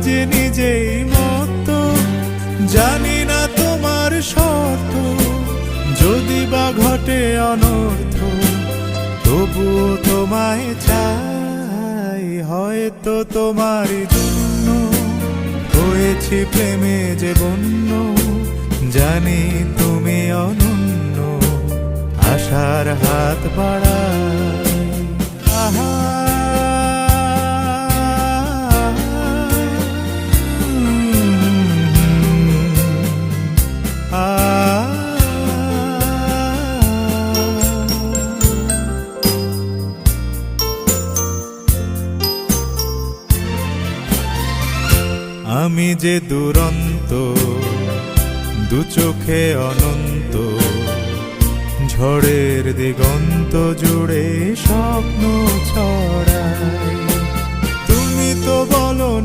যে নিজেই মত, জানি না তোমার শর্ত, যদি বা ঘটে অনর্থ, তবুও তোমায় চাই। হয়তো তোমার জন্য হয়েছি প্রেমে যে বন্য, জানি তুমি অনন্য, আশার হাত বাড়াই। আহা আমি যে দুরন্ত, দু চোখে অনন্ত, ঝড়ের দিগন্ত জুড়ে স্বপ্ন ছড়াই। তুমি তো বলো